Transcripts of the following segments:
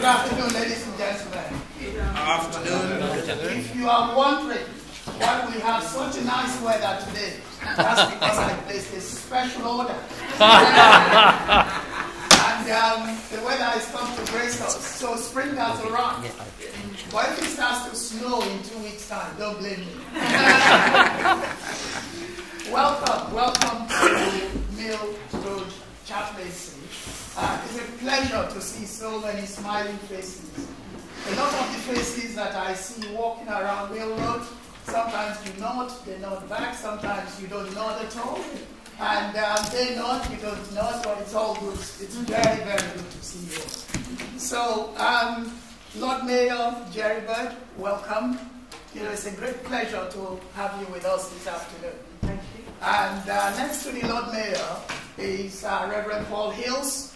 Good afternoon, ladies and gentlemen. Good afternoon. If you are wondering why we have such a nice weather today, that's because I placed a special order. And the weather has come to grace us, so spring has arrived. But if it starts to snow in 2 weeks' time, don't blame me. Welcome to Mill Road Chaplaincy. It's a pleasure to see so many smiling faces. A lot of the faces that I see walking around Mill Road, sometimes you nod, they nod back, sometimes you don't nod at all. And they nod, you don't nod, but it's all good. It's very, very good to see you. So, Lord Mayor Jerry Bird, welcome. It's a great pleasure to have you with us this afternoon. Thank you. And next to the Lord Mayor is Reverend Paul Hills.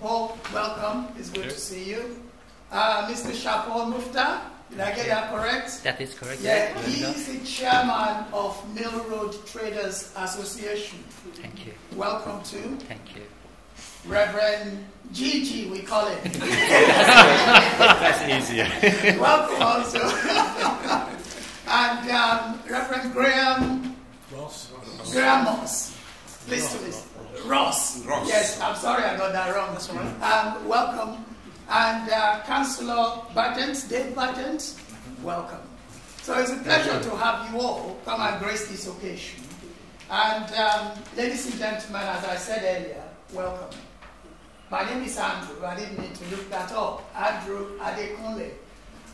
Paul, welcome. It's good to see you. Mr. Shapon Mufta, did I get that correct? That is correct. Yeah, he is the chairman of Mill Road Traders Association. Thank you. Welcome too. Thank you. Reverend Gigi, we call it. That's easier. Welcome also. And Reverend Graham Moss. Please to listen. Ross. Yes, I'm sorry I got that wrong. That's all right. Welcome. And Councillor Dave Badgent, welcome. So it's a pleasure to have you all come and grace this occasion. And ladies and gentlemen, as I said earlier, welcome. My name is Andrew. I didn't need to look that up. Andrew Adekunle.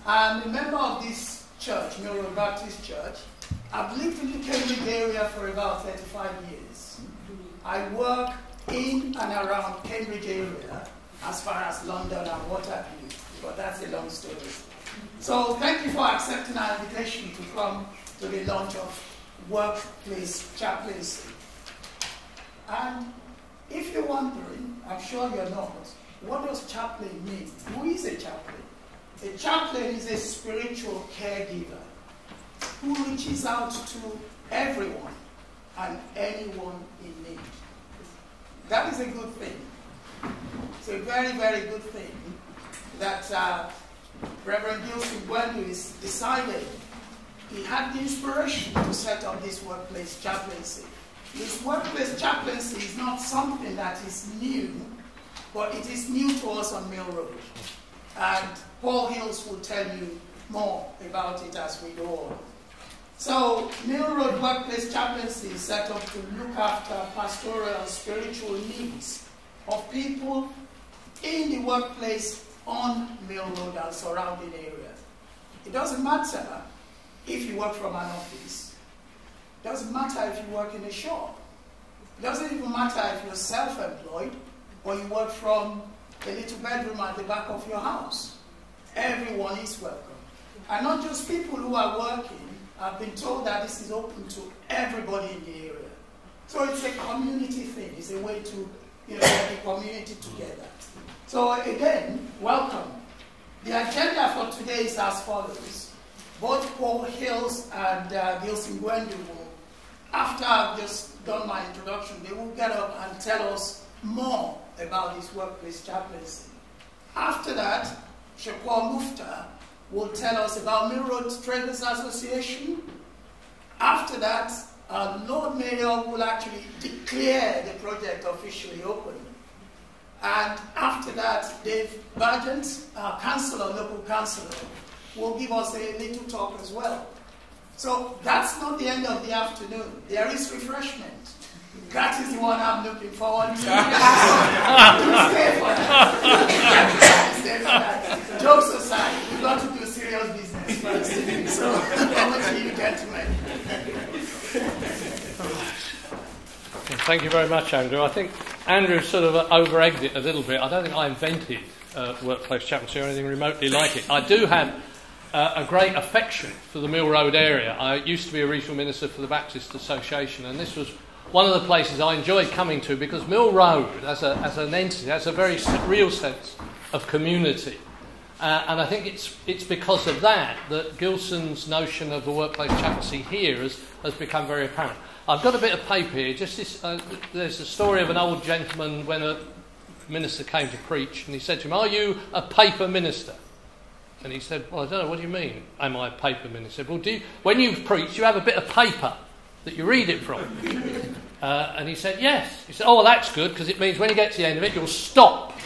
I'm a member of this church, Mill Road Baptist Church. I've lived in the Cambridge area for about 35 years. I work in and around Cambridge area as far as London and what have you, but that's a long story. So thank you for accepting our invitation to come to the launch of Workplace Chaplaincy. And if you're wondering, I'm sure you're not, what does chaplain mean? Who is a chaplain? A chaplain is a spiritual caregiver who reaches out to everyone and anyone in need. That is a good thing. It's a very, very good thing that Reverend Gilson Gwendu is decided. He had the inspiration to set up this workplace chaplaincy. This workplace chaplaincy is not something that is new, but it is new to us on Mill Road. And Paul Hills will tell you more about it as we go on. So, Mill Road Workplace Chaplaincy is set up to look after pastoral and spiritual needs of people in the workplace on Mill Road and surrounding areas. It doesn't matter if you work from an office. It doesn't matter if you work in a shop. It doesn't even matter if you're self-employed or you work from a little bedroom at the back of your house. Everyone is welcome. And not just people who are working. I've been told that this is open to everybody in the area. So it's a community thing. It's a way to get the community together. So again, welcome. The agenda for today is as follows. Both Paul Hills and Gilson Gwendu will, after I've just done my introduction, they will get up and tell us more about this workplace chaplaincy. After that, Shapon Mufta will tell us about Mill Road Traders Association. After that, Lord Mayor will actually declare the project officially open. And after that, Dave Badgent, our councillor, local councillor, will give us a little talk as well. So that's not the end of the afternoon. There is refreshment. That is the one I'm looking forward to. Stay for that. Stay for that. Jokes aside, we've got to do serious business first. So, over to you, gentlemen. Thank you very much, Andrew. I think Andrew sort of over-egged it a little bit. I don't think I invented workplace chaplaincy or anything remotely like it. I do have a great affection for the Mill Road area. I used to be a regional minister for the Baptist Association, and this was one of the places I enjoyed coming to because Mill Road, as an entity, has a very real sense of community. And I think it's because of that Gilson's notion of the workplace chaplaincy here has become very apparent. I've got a bit of paper here. Just this, there's a story of an old gentleman when minister came to preach, and he said to him, "Are you a paper minister?" And he said, "Well, I don't know, what do you mean, am I a paper minister?" "Well, when you preach, you have a bit of paper that you read it from?" And he said, "Yes." He said, "Oh, well, that's good, because it means when you get to the end of it, you'll stop."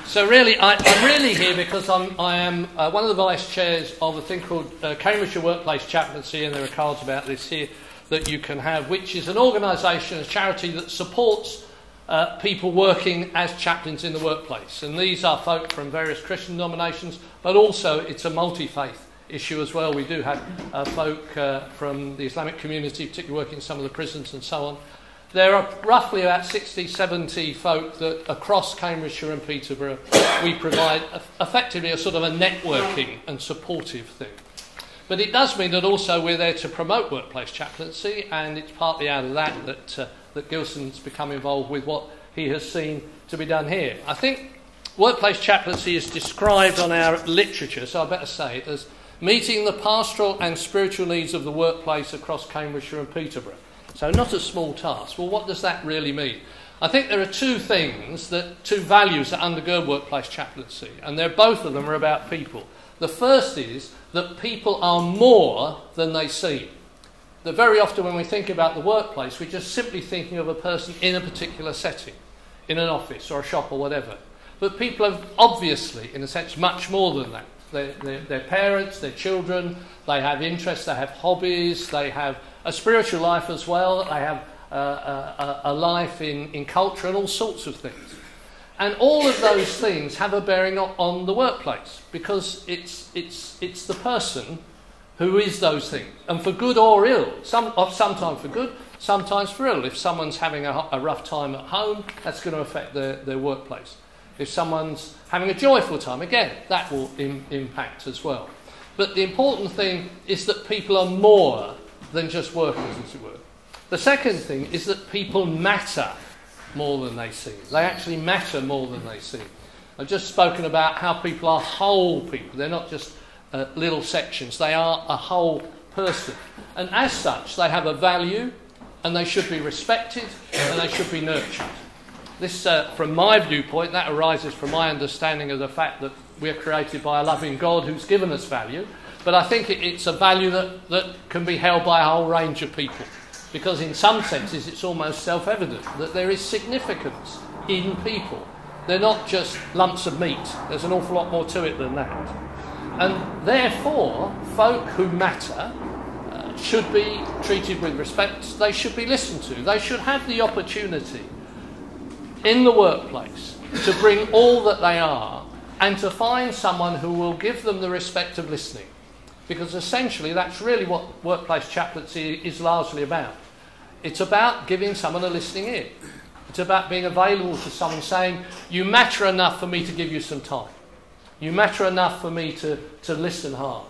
So really, I'm really here because I am one of the vice chairs of a thing called Cambridgeshire Workplace Chaplaincy, and there are cards about this here that you can have, which is an organisation, a charity that supports people working as chaplains in the workplace. And these are folk from various Christian denominations, but also it's a multi-faith issue as well. We do have folk from the Islamic community, particularly working in some of the prisons and so on. There are roughly about 60, 70 folk that across Cambridgeshire and Peterborough we provide effectively a sort of a networking and supportive thing. But it does mean that also we're there to promote workplace chaplaincy, and it's partly out of that that Gilson's become involved with what he has seen to be done here. I think workplace chaplaincy is described on our literature, so I better say it, as meeting the pastoral and spiritual needs of the workplace across Cambridgeshire and Peterborough. So not a small task. Well, what does that really mean? I think there are two values that undergird workplace chaplaincy, and both of them are about people. The first is that people are more than they seem. That very often when we think about the workplace, we're just simply thinking of a person in a particular setting, in an office or a shop or whatever. But people are obviously, in a sense, much more than that. They're parents, they're children, they have interests, they have hobbies, they have a spiritual life as well, they have a life in culture and all sorts of things. And all of those things have a bearing on the workplace, because it's the person who is those things. And for good or ill, sometimes for good, sometimes for ill. If someone's having a rough time at home, that's going to affect their workplace. If someone's having a joyful time, again, that will impact as well. But the important thing is that people are more than just workers, as it were. The second thing is that people matter more than they seem. They actually matter more than they seem. I've just spoken about how people are whole people. They're not just little sections. They are a whole person. And as such, they have a value, and they should be respected, and they should be nurtured. This, from my viewpoint, that arises from my understanding of the fact that we're created by a loving God who's given us value. But I think it's a value that can be held by a whole range of people. Because in some senses it's almost self-evident that there is significance in people. They're not just lumps of meat. There's an awful lot more to it than that. And therefore, folk who matter should be treated with respect. They should be listened to. They should have the opportunity in the workplace to bring all that they are and to find someone who will give them the respect of listening. Because essentially that's really what workplace chaplaincy is largely about. It's about giving someone a listening ear. It's about being available to someone, saying, you matter enough for me to give you some time. You matter enough for me to listen hard.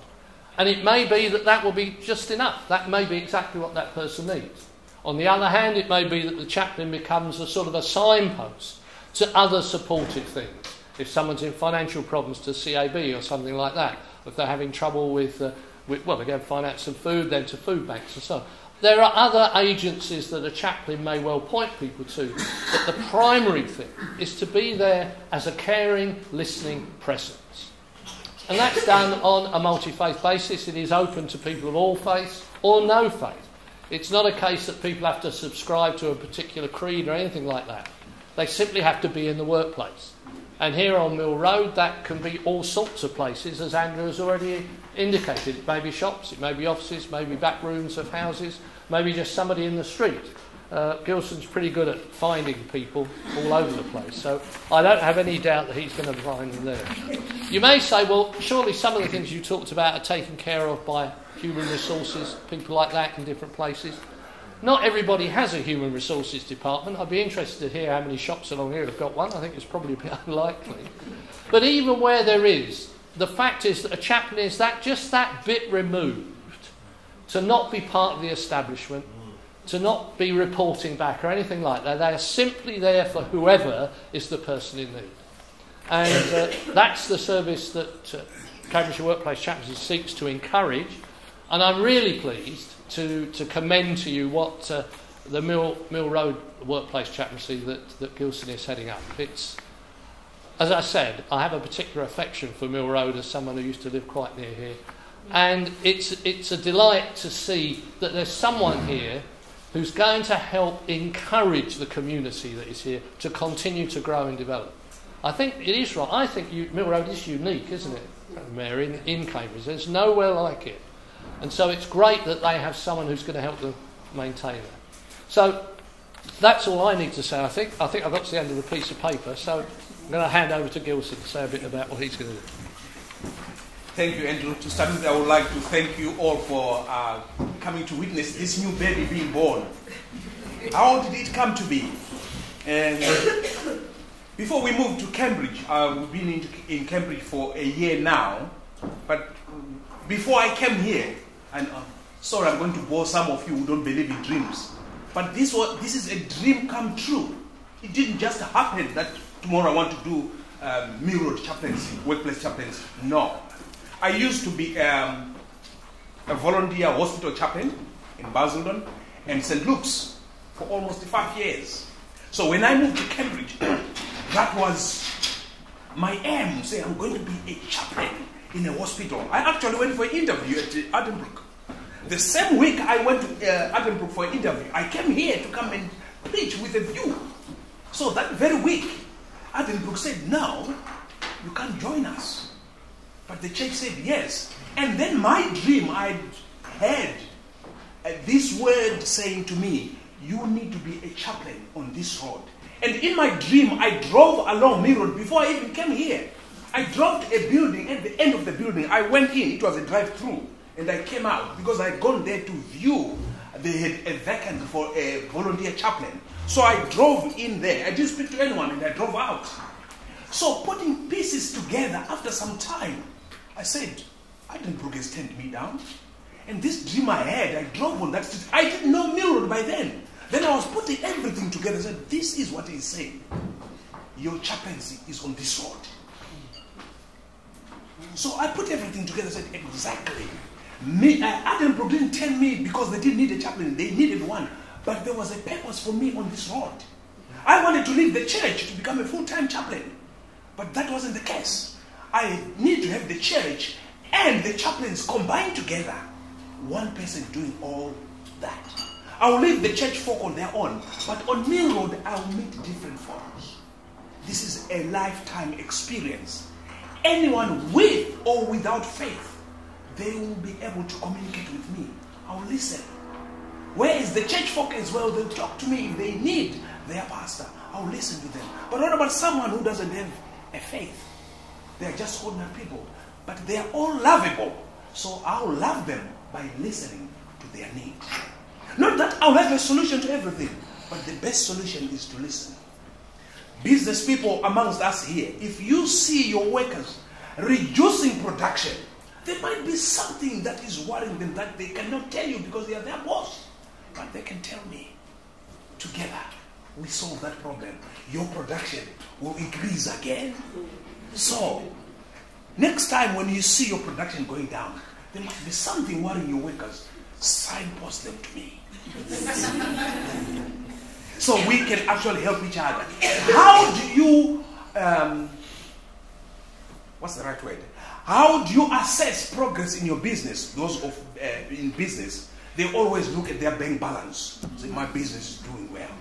And it may be that will be just enough. That may be exactly what that person needs. On the other hand, it may be that the chaplain becomes a sort of a signpost to other supportive things. If someone's in financial problems, to CAB or something like that. If they're having trouble with again, finance and food, then to food banks and so on. There are other agencies that a chaplain may well point people to, but the primary thing is to be there as a caring, listening presence. And that's done on a multi-faith basis. It is open to people of all faiths or no faith. It's not a case that people have to subscribe to a particular creed or anything like that. They simply have to be in the workplace. And here on Mill Road, that can be all sorts of places, as Andrew has already indicated. It may be shops, it may be offices, maybe back rooms of houses, maybe just somebody in the street. Gilson's pretty good at finding people all over the place, so I don't have any doubt that he's going to find them there. You may say, well, surely some of the things you talked about are taken care of by human resources, people like that in different places. Not everybody has a human resources department. I'd be interested to hear how many shops along here have got one. I think it's probably a bit unlikely. But even where there is, the fact is that a chaplain is just that bit removed to not be part of the establishment, to not be reporting back or anything like that. They are simply there for whoever is the person in need. And that's the service that Cambridgeshire Workplace Chaplaincy seeks to encourage. And I'm really pleased to commend to you what the Mill Road Workplace Chaplaincy that Gilson is heading up. It's, as I said, I have a particular affection for Mill Road as someone who used to live quite near here. And it's a delight to see that there's someone here who's going to help encourage the community that is here to continue to grow and develop. I think it is right. I think Mill Road is unique, isn't it, Mayor, in Cambridge? There's nowhere like it. And so it's great that they have someone who's going to help them maintain that. So that's all I need to say, I think. I think I've got to the end of the piece of paper, so I'm going to hand over to Gilson to say a bit about what he's going to do. Thank you, Andrew. To start with, I would like to thank you all for coming to witness this new baby being born. How did it come to be? And before we moved to Cambridge, we've been in Cambridge for a year now, but before I came here, and sorry, I'm going to bore some of you who don't believe in dreams, but this is a dream come true. It didn't just happen that tomorrow I want to do Mill Road Chaplaincy, Workplace Chaplaincy. No. I used to be a volunteer hospital chaplain in Basildon and St. Luke's for almost 5 years. So when I moved to Cambridge, that was my aim, say I'm going to be a chaplain in a hospital. I actually went for an interview at Edinburgh. The same week I went to Edinburgh for an interview, I came here to come and preach with a view. So that very week, Edinburgh said, no, you can't join us. But the church said yes. And then my dream, I heard this word saying to me, you need to be a chaplain on this road. And in my dream, I drove along Mill Road before I even came here. I drove to a building. At the end of the building, I went in. It was a drive-through. And I came out because I had gone there to view. They had a vacant for a volunteer chaplain. So I drove in there. I didn't speak to anyone and I drove out. So putting pieces together after some time, I said, Edinburgh has turned me down. And this dream I had, I drove on that street. I didn't know Mill Road by then. Then I was putting everything together and said, this is what he's saying. Your chaplaincy is on this road. So I put everything together and said, exactly. Edinburgh didn't tell me because they didn't need a chaplain. They needed one. But there was a purpose for me on this road. I wanted to leave the church to become a full-time chaplain. But that wasn't the case. I need to have the church and the chaplains combined together. One person doing all that. I will leave the church folk on their own. But on Mill Road, I will meet different folks. This is a lifetime experience. Anyone with or without faith, they will be able to communicate with me. I will listen. Where is the church folk as well? They'll talk to me if they need their pastor. I will listen to them. But what about someone who doesn't have a faith? They are just ordinary people. But they are all lovable. So I will love them by listening to their needs. Not that I'll have a solution to everything, but the best solution is to listen. Business people amongst us here, if you see your workers reducing production, there might be something that is worrying them that they cannot tell you because they are their boss. But they can tell me. Together, we solve that problem. Your production will increase again. So, next time when you see your production going down, there must be something worrying your workers. Signpost them to me. So we can actually help each other. How do you, what's the right word? How do you assess progress in your business? Those in business, they always look at their bank balance. Say, my business is doing well.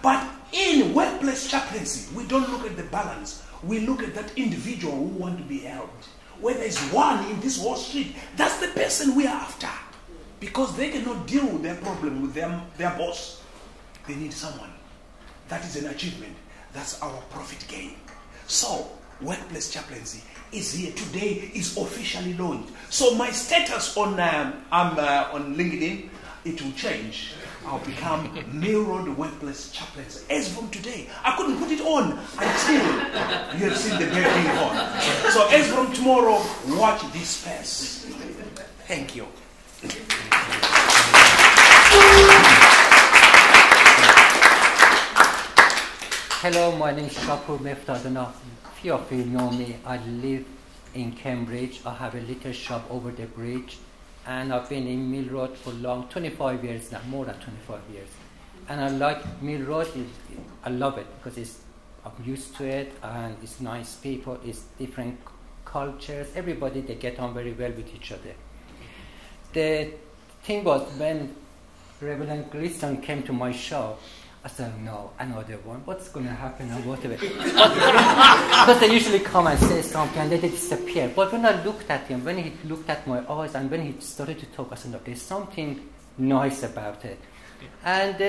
But in workplace chaplaincy, we don't look at the balance. We look at that individual who wants to be helped. Where there's one in this whole street, that's the person we are after. Because they cannot deal with their problem with their boss. They need someone. That is an achievement. That's our profit gain. So, workplace chaplaincy is here today, is officially launched. So my status on LinkedIn, it will change. I'll become Mill Road Workplace Chaplaincy. As from today, I couldn't put it on until you have seen the day being on. So as from tomorrow, watch this space. Thank you. Hello, my name is Shapur Meftadana. Few of you know me. I live in Cambridge. I have a little shop over the bridge. And I've been in Mill Road for long, 25 years now, more than 25 years. and I like Mill Road. I love it because I'm used to it, and it's nice people, it's different cultures, everybody, they get on very well with each other. The thing was, when Reverend Gleason came to my shop, I said, no, another one, what's going to happen and whatever. Because they usually come and say something and then they disappear. But when I looked at him, when he looked at my eyes and when he started to talk, I said, no, there's something nice about it. And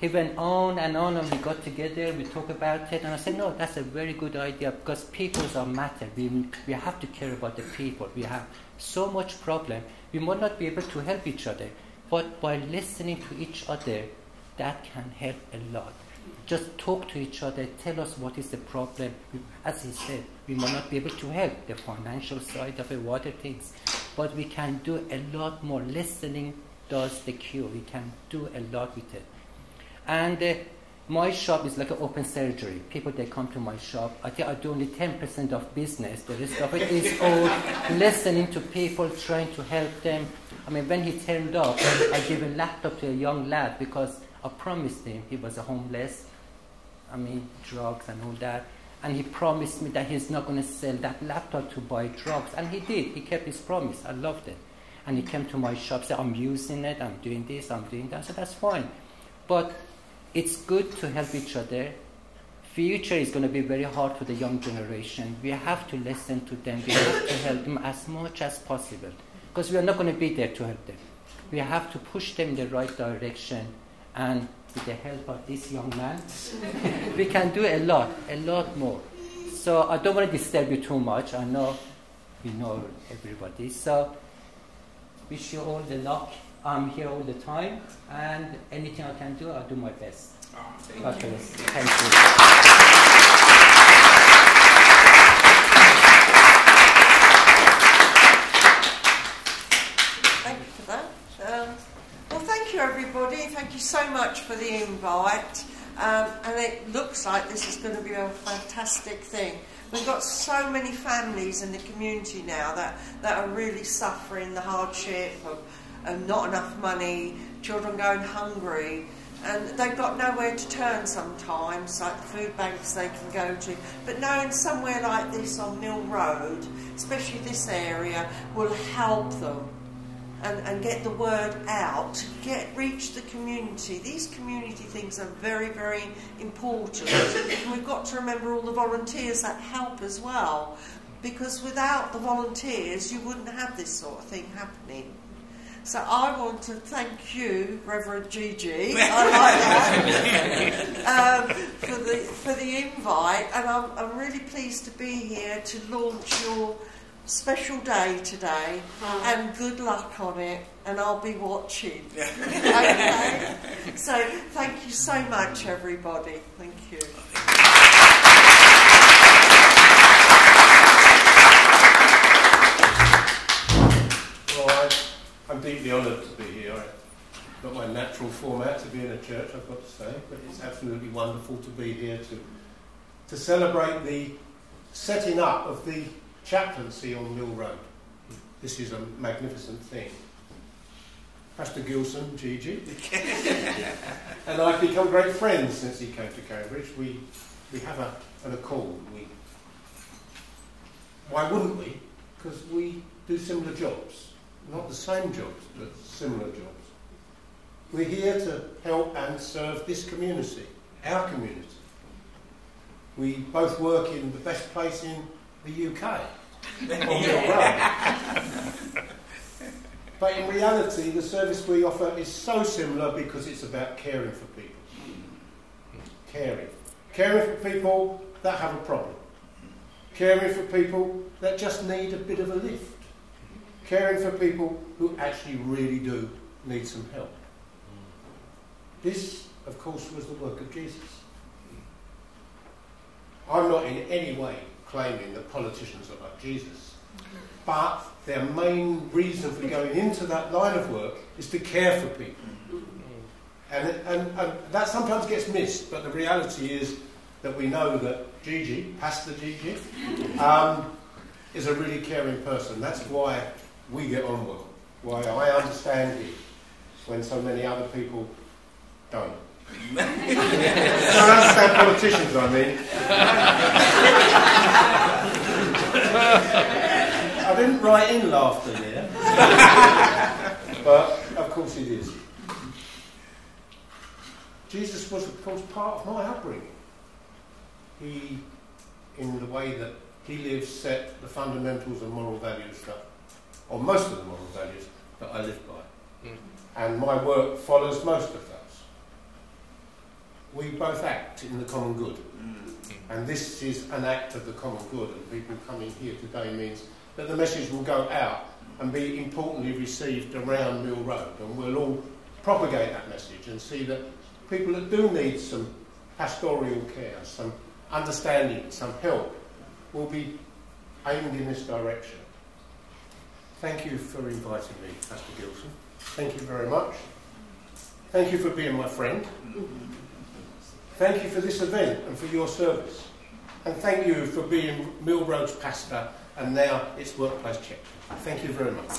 he went on and we got together, we talked about it, and I said, no, that's a very good idea because people are matter. We have to care about the people. We have so much problem. We might not be able to help each other, but by listening to each other, that can help a lot. Just talk to each other, tell us what is the problem. As he said, we might not be able to help the financial side of it, other things, but we can do a lot more. Listening does the cure. We can do a lot with it. And my shop is like an open surgery. People, they come to my shop. I think I do only 10% of business. The rest of it is all listening to people, trying to help them. I mean, when he turned up, I gave a laptop to a young lad because I promised him, he was a homeless, drugs and all that. And he promised me that he's not going to sell that laptop to buy drugs. And he did. He kept his promise. I loved it. And he came to my shop, said, I'm using it, I'm doing this, I'm doing that. I said, that's fine. But it's good to help each other. Future is going to be very hard for the young generation. We have to listen to them. We have to help them as much as possible. Because we are not going to be there to help them. We have to push them in the right direction. And with the help of this young man, we can do a lot more. So I don't want to disturb you too much. I know we know everybody. So wish you all the luck. I'm here all the time, and anything I can do, I'll do my best. God bless. Thank you. Thank you for that. Well, thank you, everybody. Thank you so much for the invite. And it looks like this is going to be a fantastic thing. We've got so many families in the community now that are really suffering the hardship of not enough money, children going hungry, and they've got nowhere to turn sometimes, like the food banks they can go to. But knowing somewhere like this on Mill Road, especially this area, will help them and get the word out, reach the community. These community things are very, very important. And we've got to remember all the volunteers that help as well, because without the volunteers you wouldn't have this sort of thing happening. So I want to thank you, Reverend Gigi, I like that, for the invite, and I'm really pleased to be here to launch your special day today, and good luck on it, and I'll be watching. Okay? So thank you so much, everybody. Thank you. I'm deeply honoured to be here. It's not my natural format to be in a church, I've got to say, but it's absolutely wonderful to be here to celebrate the setting up of the chaplaincy on Mill Road. This is a magnificent thing. Pastor Gilson, Gigi, and I've become great friends since he came to Cambridge. We have an accord. Why wouldn't we? Because we do similar jobs. Not the same jobs, but similar jobs. We're here to help and serve this community, our community. We both work in the best place in the UK, on Mill Road. But in reality, the service we offer is so similar because it's about caring for people. Caring for people that have a problem. Caring for people that just need a bit of a lift. Caring for people who actually really do need some help. This, of course, was the work of Jesus. I'm not in any way claiming that politicians are like Jesus, but their main reason for going into that line of work is to care for people. And that sometimes gets missed, but the reality is that we know that Gigi, Pastor Gigi, is a really caring person. That's why we get on well, why I understand him when so many other people don't. I don't understand politicians, I mean. I didn't write in laughter there. But, of course it is. Jesus was, of course, part of my upbringing. He, in the way that he lives, set the fundamentals and moral values that, or most of the moral values that I live by. And my work follows most of those. We both act in the common good. And this is an act of the common good, and people coming here today means that the message will go out and be importantly received around Mill Road, and we'll all propagate that message and see that people that do need some pastoral care, some understanding, some help, will be aimed in this direction. Thank you for inviting me, Pastor Gilson. Thank you very much. Thank you for being my friend. Thank you for this event and for your service. And thank you for being Mill Road's pastor and now its workplace chaplain. Thank you very much.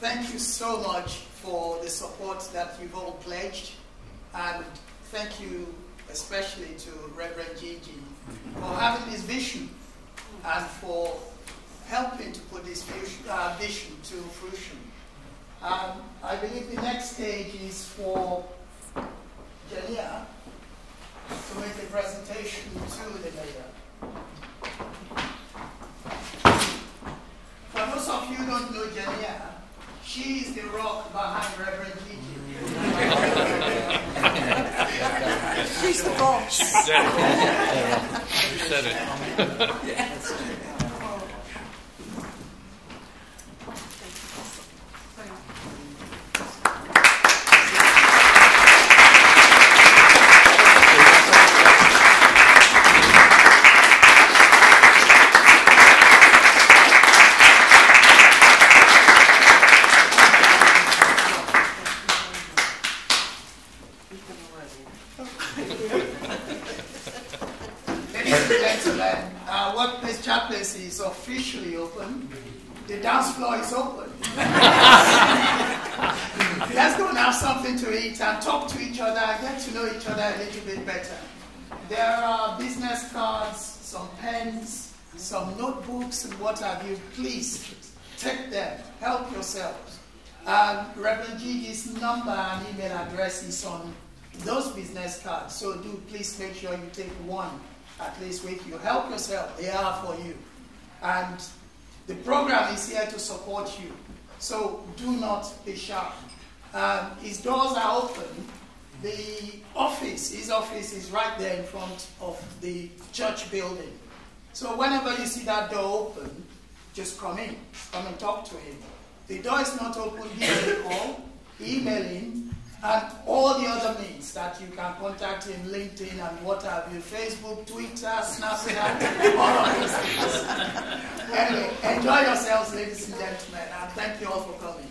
Thank you so much for the support that you've all pledged, and thank you especially to Reverend Gigi for having this vision and for helping to put this vision to fruition. I believe the next stage is for Jania to make a presentation to the mayor. For those of you who don't know Jania, she is the rock behind Reverend Gigi. She's the boss. You said it. Yes. Workplace Chaplaincy is officially open. The dance floor is open. Let's go and have something to eat and talk to each other and get to know each other a little bit better. There are business cards, some pens, some notebooks and what have you. Please take them. Help yourselves. Reverend Gigi's number and email address is on those business cards. So do please make sure you take one at least with you. Help yourself. They are for you. And the program is here to support you. So do not be shy. His doors are open. His office is right there in front of the church building. So whenever you see that door open, just come in. Come and talk to him. The door is not open, give him a call, email him, and all the other means that you can contact him, LinkedIn and what have you, Facebook, Twitter, Snapchat, all of those things. Anyway, enjoy yourselves, ladies and gentlemen, and thank you all for coming.